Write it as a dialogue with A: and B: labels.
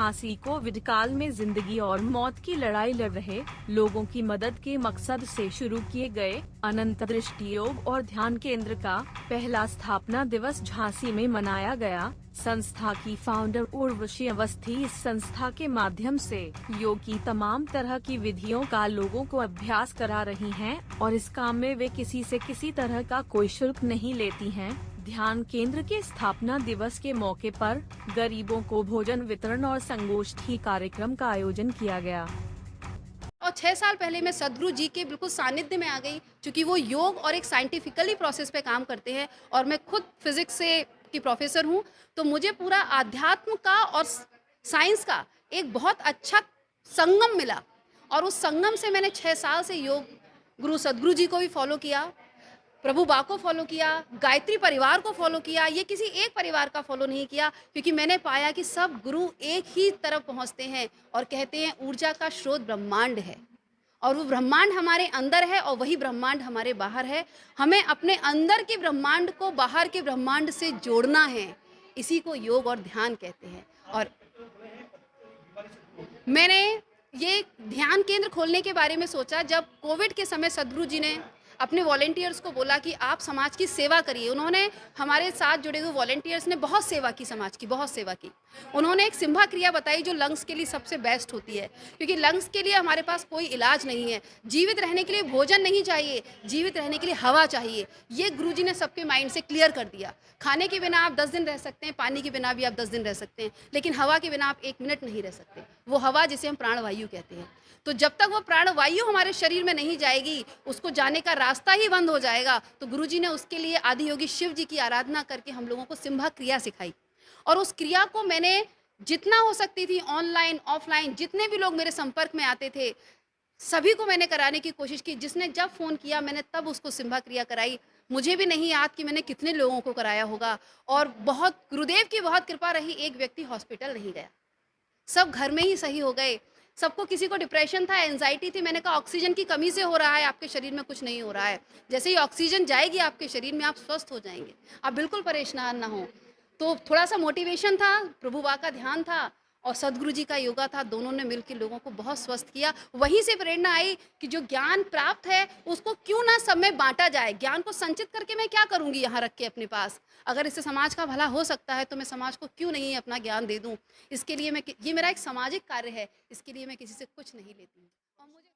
A: Jhansi Covid काल में जिंदगी और मौत की लड़ाई लड़ रहे लोगों की मदद के मकसद से शुरू किए गए अनंत दृष्टि योग और ध्यान केंद्र का पहला स्थापना दिवस झांसी में मनाया गया। संस्था की फाउंडर उर्वशी अवस्थी इस संस्था के माध्यम से योग की तमाम तरह की विधियों का लोगों को अभ्यास करा रही हैं और इस काम में वे किसी से किसी तरह का कोई शुल्क नहीं लेती हैं। ध्यान केंद्र के स्थापना दिवस के मौके पर गरीबों को भोजन वितरण और संगोष्ठी कार्यक्रम का आयोजन किया गया।
B: और 6 साल पहले मैं सद्गुरु जी के बिल्कुल सानिध्य में आ गई, क्योंकि वो योग और एक साइंटिफिकली प्रोसेस पे काम करते हैं और मैं खुद फिजिक्स से की प्रोफेसर हूँ। तो मुझे पूरा आध्यात्म का और साइंस का एक बहुत अच्छा संगम मिला और उस संगम से मैंने 6 साल से योग गुरु सद्गुरु जी को भी फॉलो किया, प्रभु बा को फॉलो किया, गायत्री परिवार को फॉलो किया। ये किसी एक परिवार का फॉलो नहीं किया, क्योंकि मैंने पाया कि सब गुरु एक ही तरफ पहुंचते हैं और कहते हैं ऊर्जा का स्रोत ब्रह्मांड है और वो ब्रह्मांड हमारे अंदर है और वही ब्रह्मांड हमारे बाहर है। हमें अपने अंदर के ब्रह्मांड को बाहर के ब्रह्मांड से जोड़ना है, इसी को योग और ध्यान कहते हैं। और मैंने ये ध्यान केंद्र खोलने के बारे में सोचा जब कोविड के समय सद्गुरु जी ने अपने वॉलेंटियर्स को बोला कि आप समाज की सेवा करिए। उन्होंने हमारे साथ जुड़े हुए वॉलेंटियर्स ने बहुत सेवा की, समाज की बहुत सेवा की। उन्होंने एक सिम्हा क्रिया बताई जो लंग्स के लिए सबसे बेस्ट होती है, क्योंकि लंग्स के लिए हमारे पास कोई इलाज नहीं है। जीवित रहने के लिए भोजन नहीं चाहिए, जीवित रहने के लिए हवा चाहिए। ये गुरुजी ने सबके माइंड से क्लियर कर दिया। खाने के बिना आप 10 दिन रह सकते हैं, पानी के बिना भी आप 10 दिन रह सकते हैं, लेकिन हवा के बिना आप 1 मिनट नहीं रह सकते। वो हवा जिसे हम प्राणवायु कहते हैं। तो जब तक वो प्राणवायु हमारे शरीर में नहीं जाएगी, उसको जाने का रास्ता ही बंद हो जाएगा। तो गुरुजी ने उसके लिए आदि योगी शिव जी की आराधना करके हम लोगों को सिम्हा क्रिया सिखाई और उस क्रिया को मैंने जितना हो सकती थी ऑनलाइन ऑफलाइन जितने भी लोग मेरे संपर्क में आते थे सभी को मैंने कराने की कोशिश की। जिसने जब फ़ोन किया मैंने तब उसको सिम्हा क्रिया कराई। मुझे भी नहीं याद कि मैंने कितने लोगों को कराया होगा और बहुत गुरुदेव की बहुत कृपा रही, एक व्यक्ति हॉस्पिटल नहीं गया, सब घर में ही सही हो गए। सबको, किसी को डिप्रेशन था, एंजाइटी थी। मैंने कहा ऑक्सीजन की कमी से हो रहा है, आपके शरीर में कुछ नहीं हो रहा है। जैसे ही ऑक्सीजन जाएगी आपके शरीर में आप स्वस्थ हो जाएंगे, आप बिल्कुल परेशान ना हो। तो थोड़ा सा मोटिवेशन था, प्रभु बा का ध्यान था और सद्गुरु जी का योगा था। दोनों ने मिलकर लोगों को बहुत स्वस्थ किया। वहीं से प्रेरणा आई कि जो ज्ञान प्राप्त है उसको क्यों ना सब में बांटा जाए। ज्ञान को संचित करके मैं क्या करूंगी यहाँ रख के अपने पास, अगर इससे समाज का भला हो सकता है तो मैं समाज को क्यों नहीं अपना ज्ञान दे दूं। इसके लिए ये मेरा एक सामाजिक कार्य है, इसके लिए मैं किसी से कुछ नहीं लेती हूँ। और मुझे